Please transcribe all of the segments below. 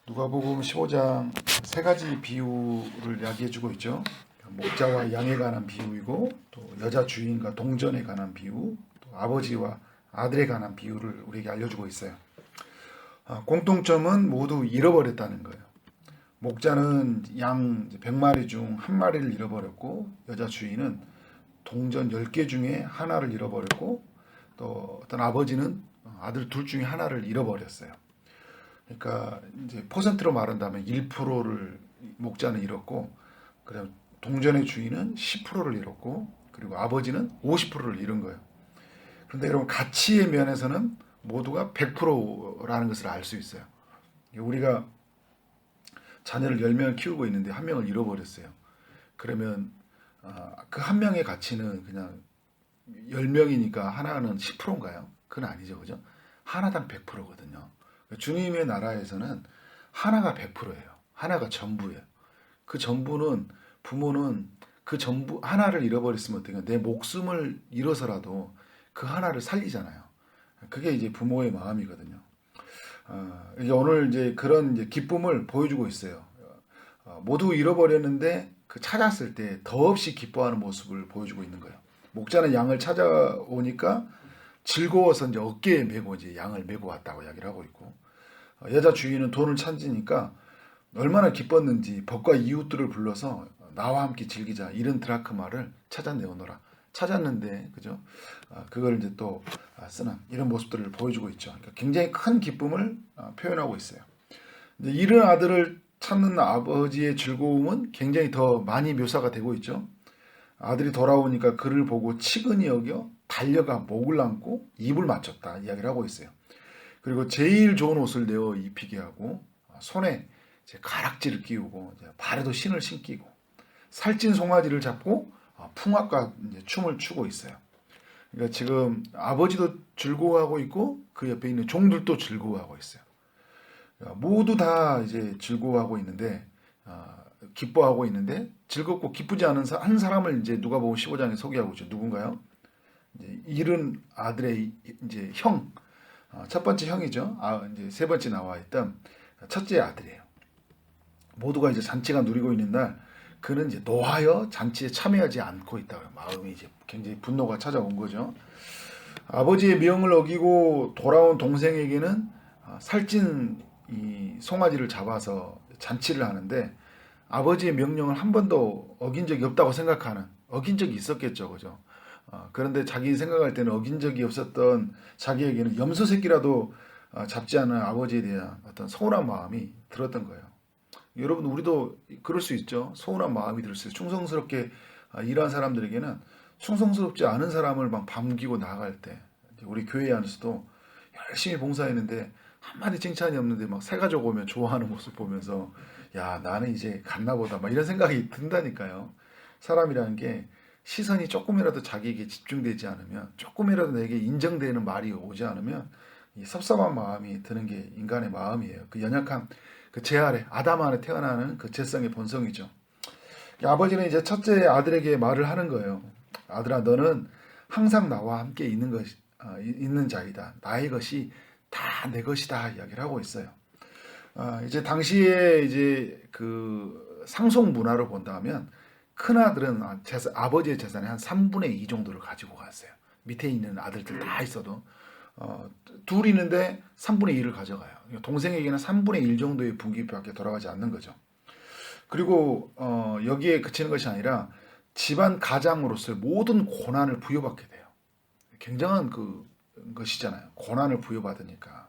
누가복음 15장 세 가지 비유를 이야기해주고 있죠. 목자와 양에 관한 비유이고, 또 여자 주인과 동전에 관한 비유, 또 아버지와 아들에 관한 비유를 우리에게 알려주고 있어요. 공통점은 모두 잃어버렸다는 거예요. 목자는 양 100마리 중 한 마리를 잃어버렸고, 여자 주인은 동전 10개 중에 하나를 잃어버렸고, 또 어떤 아버지는 아들 둘 중에 하나를 잃어버렸어요. 그러니까 이제 퍼센트로 말한다면 1%를 목자는 잃었고, 그다음 동전의 주인은 10%를 잃었고, 그리고 아버지는 50%를 잃은 거예요. 그런데 여러분, 가치의 면에서는 모두가 100%라는 것을 알 수 있어요. 우리가 자녀를 10명을 키우고 있는데 한 명을 잃어버렸어요. 그러면 그 한 명의 가치는 그냥 10명이니까 하나는 10%인가요? 그건 아니죠. 그죠? 하나당 100%거든요. 주님의 나라에서는 하나가 100%예요. 하나가 전부예요. 그 전부는, 부모는 그 전부 하나를 잃어버렸으면 어떡해요? 내 목숨을 잃어서라도 그 하나를 살리잖아요. 그게 이제 부모의 마음이거든요. 이제 오늘 이제 그런 이제 기쁨을 보여주고 있어요. 모두 잃어버렸는데 그 찾았을 때 더없이 기뻐하는 모습을 보여주고 있는 거예요. 목자는 양을 찾아오니까 즐거워서 이제 어깨에 메고 이제 양을 메고 왔다고 이야기를 하고 있고, 여자 주인은 돈을 찾으니까 얼마나 기뻤는지 법과 이웃들을 불러서 나와 함께 즐기자, 이런 드라크마를 찾아내오너라. 찾았는데, 그죠? 그걸 이제 또 쓰는 이런 모습들을 보여주고 있죠. 그러니까 굉장히 큰 기쁨을 표현하고 있어요. 이제 잃은 아들을 찾는 아버지의 즐거움은 굉장히 더 많이 묘사가 되고 있죠. 아들이 돌아오니까 그를 보고 치근히 여겨 달려가 목을 안고 입을 맞췄다 이야기를 하고 있어요. 그리고 제일 좋은 옷을 내어 입히게 하고, 손에 이제 가락지를 끼우고, 이제 발에도 신을 신기고, 살찐 송아지를 잡고 풍악과 이제 춤을 추고 있어요. 그러니까 지금 아버지도 즐거워하고 있고 그 옆에 있는 종들도 즐거워하고 있어요. 그러니까 모두 다 이제 즐거워하고 있는데, 기뻐하고 있는데, 즐겁고 기쁘지 않은 한 사람을 이제 누가복음 15장에 소개하고 있죠. 누군가요? 이제 잃은 아들의 이제 형, 첫 번째 형이죠. 이제 세 번째 나와 있던 첫째 아들이에요. 모두가 이제 잔치가 누리고 있는 날, 그는 이제 노하여 잔치에 참여하지 않고 있다고요. 마음이 이제 굉장히 분노가 찾아온 거죠. 아버지의 명을 어기고 돌아온 동생에게는 살찐 이 송아지를 잡아서 잔치를 하는데, 아버지의 명령을 한 번도 어긴 적이 없다고 생각하는, 어긴 적이 있었겠죠, 그죠? 그런데 자기 생각할 때는 어긴 적이 없었던 자기에게는 염소 새끼라도 잡지 않은 아버지에 대한 어떤 서운한 마음이 들었던 거예요. 여러분, 우리도 그럴 수 있죠. 서운한 마음이 들 수 있어요. 충성스럽게 일한 사람들에게는 충성스럽지 않은 사람을 막 반기고 나아갈 때, 우리 교회 안에서도 열심히 봉사했는데 한마디 칭찬이 없는데 막 새 가족 오면 좋아하는 모습 보면서, 야, 나는 이제 갔나 보다, 막 이런 생각이 든다니까요. 사람이라는 게 시선이 조금이라도 자기에게 집중되지 않으면, 조금이라도 내게 인정되는 말이 오지 않으면 이 섭섭한 마음이 드는 게 인간의 마음이에요. 그 연약한 그 제 아래 아담 안에 태어나는 그 죄성의 본성이죠. 아버지는 이제 첫째 아들에게 말을 하는 거예요. 아들아, 너는 항상 나와 함께 있는 자이다. 나의 것이 다 내 것이다 이야기를 하고 있어요. 이제 당시에 이제 그 상속 문화로 본다면 큰 아들은 아버지의 재산의 한 3분의 2 정도를 가지고 갔어요. 밑에 있는 아들들 다 있어도 둘 있는데 3분의 2를 가져가요. 동생에게는 3분의 1 정도의 분기밖에 돌아가지 않는 거죠. 그리고 여기에 그치는 것이 아니라 집안 가장으로서의 모든 권한을 부여받게 돼요. 굉장한 것이잖아요. 권한을 부여받으니까.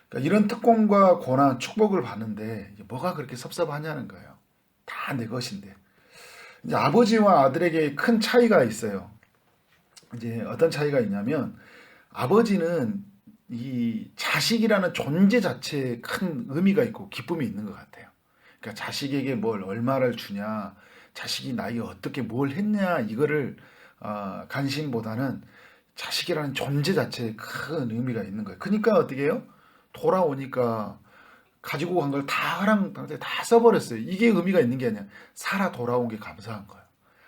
그러니까 이런 특권과 권한, 축복을 받는데 뭐가 그렇게 섭섭하냐는 거예요. 다 내 것인데. 이제 아버지와 아들에게 큰 차이가 있어요. 이제 어떤 차이가 있냐면, 아버지는 이 자식이라는 존재 자체에 큰 의미가 있고 기쁨이 있는 것 같아요. 그러니까 자식에게 뭘 얼마를 주냐, 자식이 나에게 어떻게 뭘 했냐, 이거를 관심보다는 자식이라는 존재 자체에 큰 의미가 있는 거예요. 그러니까 어떻게 해요? 돌아오니까 가지고 간 걸 다 하랑당에 다 써버렸어요. 이게 의미가 있는 게 아니야. 살아 돌아온 게 감사한 거예요.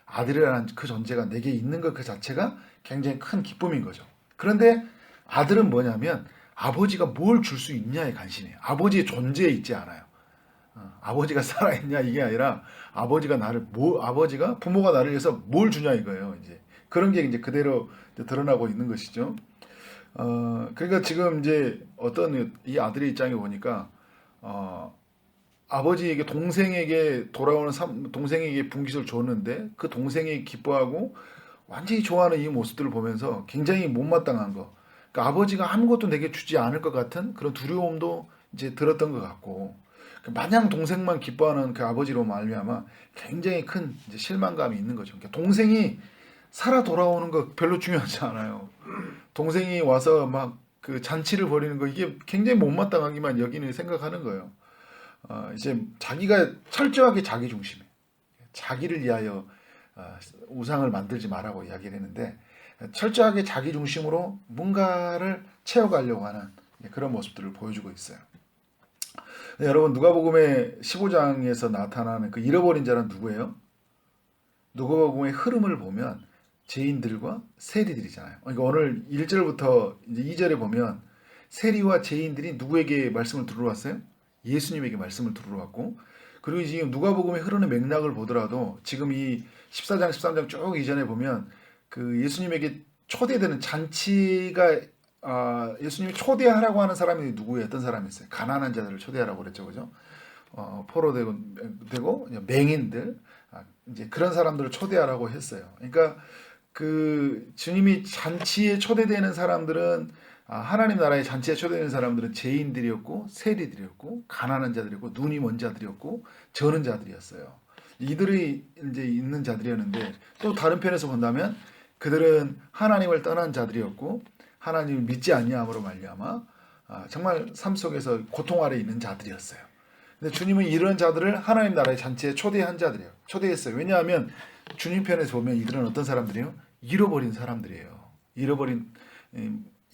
아들이라는 그 존재가 내게 있는 것 그 자체가 굉장히 큰 기쁨인 거죠. 그런데 아들은 뭐냐면, 아버지가 뭘 줄 수 있냐에 관심이에요. 아버지의 존재에 있지 않아요. 아버지가 살아있냐 이게 아니라 아버지가 부모가 나를 위해서 뭘 주냐 이거예요. 이제 그런 게 이제 그대로 이제 드러나고 있는 것이죠. 그러니까 지금 이제 어떤 이 아들의 입장에 보니까 아버지에게 동생에게 동생에게 분깃을 줬는데 그 동생이 기뻐하고 완전히 좋아하는 이 모습들을 보면서 굉장히 못마땅한 거. 그러니까 아버지가 아무것도 내게 주지 않을 것 같은 그런 두려움도 이제 들었던 것 같고, 마냥 동생만 기뻐하는 그 아버지로 말미암아 굉장히 큰 이제 실망감이 있는 거죠. 그러니까 동생이 살아 돌아오는 거 별로 중요하지 않아요. 동생이 와서 막 그 잔치를 벌이는 거 이게 굉장히 못마땅하기만 여기는 생각하는 거예요. 이제 자기가 철저하게 자기 중심에 자기를 위하여 우상을 만들지 말라고 이야기를 했는데 철저하게 자기 중심으로 뭔가를 채워가려고 하는 그런 모습들을 보여주고 있어요. 네, 여러분 누가복음의 15장에서 나타나는 그 잃어버린 자는 누구예요? 누가복음의 흐름을 보면 죄인들과 세리들이잖아요. 그러니까 오늘 1절부터 이제 2절에 보면 세리와 죄인들이 누구에게 말씀을 들으러 왔어요? 예수님에게 말씀을 들으러 왔고, 그리고 지금 누가복음의 흐르는 맥락을 보더라도 지금 이 14장 13장 쭉 이전에 보면 그 예수님에게 초대되는 잔치가 예수님이 초대하라고 하는 사람이 누구예요? 어떤 사람이 있어요? 가난한 자들을 초대하라고 그랬죠, 그죠? 포로되고 맹인들 이제 그런 사람들을 초대하라고 했어요. 그러니까 그 주님이 잔치에 초대되는 사람들은 하나님 나라의 잔치에 초대되는 사람들은 죄인들이었고 세리들이었고 가난한 자들이었고 눈이 먼 자들이었고 저는 자들이었어요. 이들이 이제 있는 자들이었는데 또 다른 편에서 본다면 그들은 하나님을 떠난 자들이었고 하나님을 믿지 아니함으로 말미암아 정말 삶 속에서 고통 아래 있는 자들이었어요. 근데 주님은 이런 자들을 하나님 나라의 잔치에 초대한 자들이에요. 초대했어요. 왜냐하면 주님 편에서 보면 이들은 어떤 사람들이에요? 잃어버린 사람들이에요. 잃어버린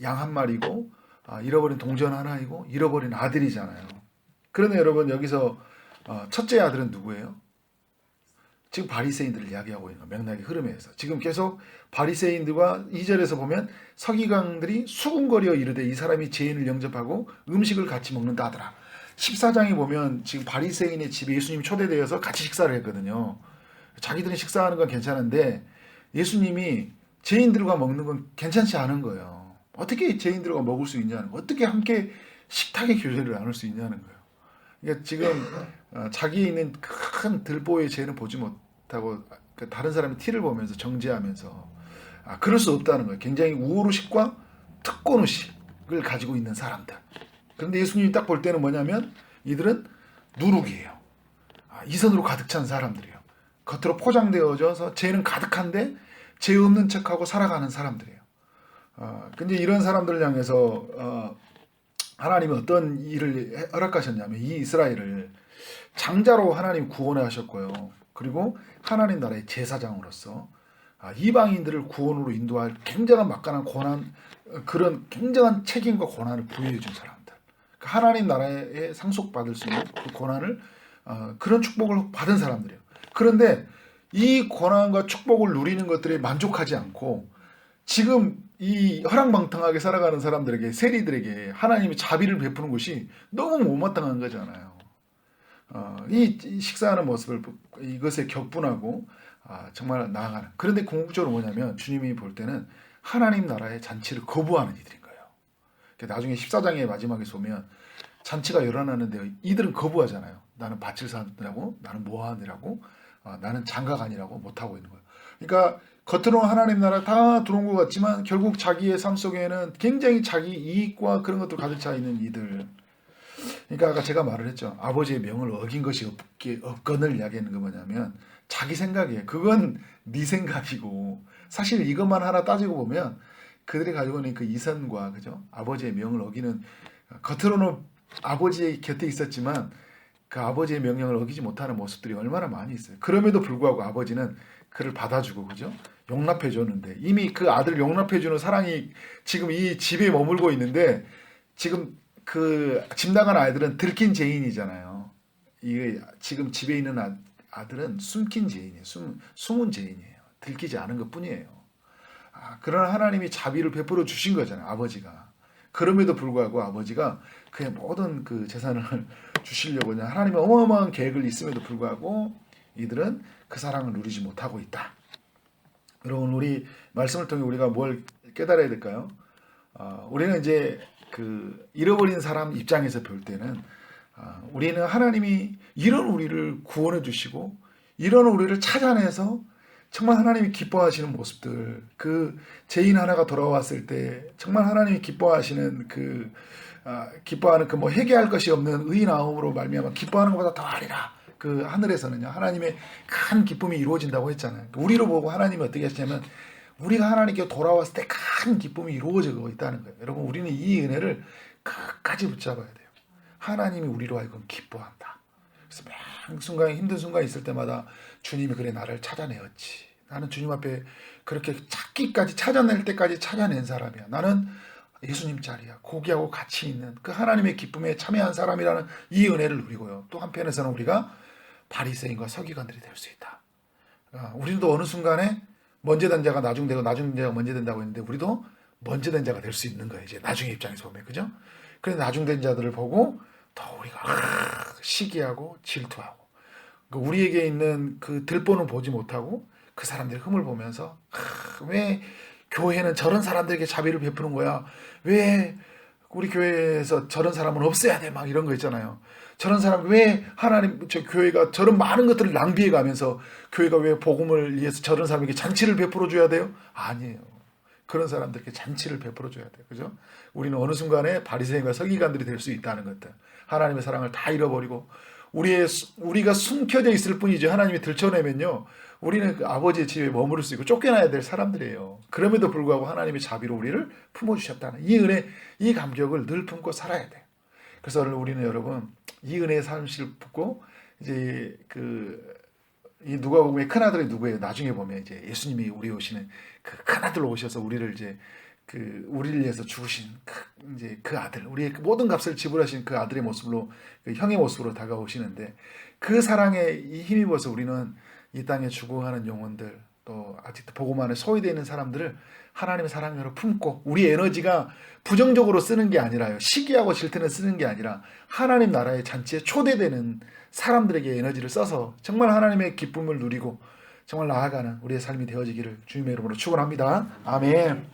양 한 마리고 잃어버린 동전 하나이고 잃어버린 아들이잖아요. 그런데 여러분 여기서 첫째 아들은 누구예요? 지금 바리새인들을 이야기하고 있는 맥락의 흐름에서 지금 계속 바리새인들과 2절에서 보면 서기관들이 수군거려 이르되 이 사람이 죄인을 영접하고 음식을 같이 먹는다 하더라. 14장에 보면 지금 바리새인의 집에 예수님이 초대되어서 같이 식사를 했거든요. 자기들은 식사하는 건 괜찮은데 예수님이 죄인들과 먹는 건 괜찮지 않은 거예요. 어떻게 죄인들과 먹을 수 있냐는 거예요. 어떻게 함께 식탁의 교제를 나눌 수 있냐는 거예요. 그러니까 지금 자기에 있는 큰 들보의 죄는 보지 못하고 다른 사람의 티를 보면서 정죄하면서 그럴 수 없다는 거예요. 굉장히 우월의식과 특권의식을 가지고 있는 사람들. 그런데 예수님이 딱 볼 때는 뭐냐면 이들은 누룩이에요. 이선으로 가득 찬 사람들이에요. 겉으로 포장되어져서 죄는 가득한데 죄 없는 척하고 살아가는 사람들이에요. 근데 이런 사람들을 향해서 하나님이 어떤 일을 허락하셨냐면 이 이스라엘을 장자로 하나님 구원해 하셨고요. 그리고 하나님 나라의 제사장으로서 이방인들을 구원으로 인도할 굉장한 막강한 권한, 그런 굉장한 책임과 권한을 부여해 준 사람들. 하나님 나라에 상속받을 수 있는 그 권한을 그런 축복을 받은 사람들이에요. 그런데 이 권한과 축복을 누리는 것들에 만족하지 않고 지금 이 허랑방탕하게 살아가는 사람들에게 세리들에게 하나님이 자비를 베푸는 것이 너무 못마땅한 거잖아요. 이 식사하는 모습을 이것에 격분하고 정말 나아가는. 그런데 궁극적으로 뭐냐면 주님이 볼 때는 하나님 나라의 잔치를 거부하는 이들인 거예요. 나중에 14장의 마지막에 보면 잔치가 일어나는데 이들은 거부하잖아요. 나는 밭을 사느라고, 나는 뭐하느라고, 나는 장가가 아니라고 못하고 있는 거예요. 그러니까 겉으로는 하나님 나라 다 들어온 것 같지만 결국 자기의 삶 속에는 굉장히 자기 이익과 그런 것들 가득 차 있는 이들. 그러니까 아까 제가 말을 했죠. 아버지의 명을 어긴 것이 없건을 이야기하는 거 뭐냐면 자기 생각이에요. 그건 네 생각이고 사실 이것만 하나 따지고 보면 그들이 가지고 있는 그 이선과 그죠? 아버지의 명을 어기는 겉으로는 아버지의 곁에 있었지만 그 아버지의 명령을 어기지 못하는 모습들이 얼마나 많이 있어요. 그럼에도 불구하고 아버지는 그를 받아주고 그죠? 용납해 줬는데 이미 그 아들 용납해 주는 사랑이 지금 이 집에 머물고 있는데 지금 그 집 나간 아이들은 들킨 죄인이잖아요. 이게 지금 집에 있는 아들은 숨긴 죄인이에요. 숨은 죄인이에요. 들키지 않은 것뿐이에요. 그러나 하나님이 자비를 베풀어 주신 거잖아요. 아버지가. 그럼에도 불구하고 아버지가 그의 모든 그 재산을 주시려고 그냥 하나님의 어마어마한 계획을 있음에도 불구하고 이들은 그 사랑을 누리지 못하고 있다. 여러분, 우리 말씀을 통해 우리가 뭘 깨달아야 될까요? 우리는 이제 그 잃어버린 사람 입장에서 볼 때는 우리는 하나님이 이런 우리를 구원해 주시고 이런 우리를 찾아내서 정말 하나님이 기뻐하시는 모습들, 그 죄인 하나가 돌아왔을 때 정말 하나님이 기뻐하시는 기뻐하는 그 뭐 회개할 것이 없는 의인아움으로 말미암아 기뻐하는 것보다 더하리라. 그 하늘에서는요 하나님의 큰 기쁨이 이루어진다고 했잖아요. 우리로 보고 하나님이 어떻게 하시냐면 우리가 하나님께 돌아왔을 때 큰 기쁨이 이루어지고 있다는 거예요. 여러분, 우리는 이 은혜를 끝까지 붙잡아야 돼요. 하나님이 우리로 하여금 기뻐한다. 그래서 매 순간 힘든 순간이 있을 때마다 주님이 그래 나를 찾아내었지. 나는 주님 앞에 그렇게 찾아낼 때까지 찾아낸 사람이야. 나는 예수님 자리야. 고기하고 같이 있는 그 하나님의 기쁨에 참여한 사람이라는 이 은혜를 누리고요. 또 한편에서는 우리가 바리새인과 서기관들이 될 수 있다. 우리도 어느 순간에 먼저 된 자가 나중되고 나중 된 자가 먼저 된다고 했는데 우리도 먼저 된 자가 될 수 있는 거예요. 이제 나중에 입장에서 보면, 그죠? 그래서 나중 된 자들을 보고 더 우리가 시기하고 질투하고 우리에게 있는 그 들보는 보지 못하고 그 사람들의 흠을 보면서 왜 교회는 저런 사람들에게 자비를 베푸는 거야? 왜 우리 교회에서 저런 사람은 없애야 돼? 막 이런 거 있잖아요. 저런 사람 왜 교회가 저런 많은 것들을 낭비해 가면서 교회가 왜 복음을 위해서 저런 사람에게 잔치를 베풀어 줘야 돼요? 아니에요. 그런 사람들에게 잔치를 베풀어 줘야 돼요. 그죠? 우리는 어느 순간에 바리새인과 서기관들이 될 수 있다는 것들. 하나님의 사랑을 다 잃어버리고 우리가 숨겨져 있을 뿐이지 하나님이 들춰내면요. 우리는 그 아버지의 집에 머무를 수 있고 쫓겨나야 될 사람들이에요. 그럼에도 불구하고 하나님의 자비로 우리를 품어주셨다는 이 은혜, 이 감격을 늘 품고 살아야 돼요. 그래서 오늘 우리는 여러분 이 은혜의 삶을 품고 이제 이 누가복음의 큰 아들이 누구예요? 나중에 보면 이제 예수님이 우리 오시는 그 큰 아들로 오셔서 우리를 이제 우리를 위해서 죽으신 이제 그 아들, 우리의 모든 값을 지불하신 그 아들의 모습으로 그 형의 모습으로 다가오시는데 그 사랑에 힘입어서 우리는 이 땅에 죽어가는 영혼들 또 아직도 복음 안에 소외되어 있는 사람들을 하나님의 사랑으로 품고 우리 에너지가 부정적으로 쓰는 게 아니라요. 시기하고 질투는 쓰는 게 아니라 하나님 나라의 잔치에 초대되는 사람들에게 에너지를 써서 정말 하나님의 기쁨을 누리고 정말 나아가는 우리의 삶이 되어지기를 주님의 이름으로 축원합니다. 아멘.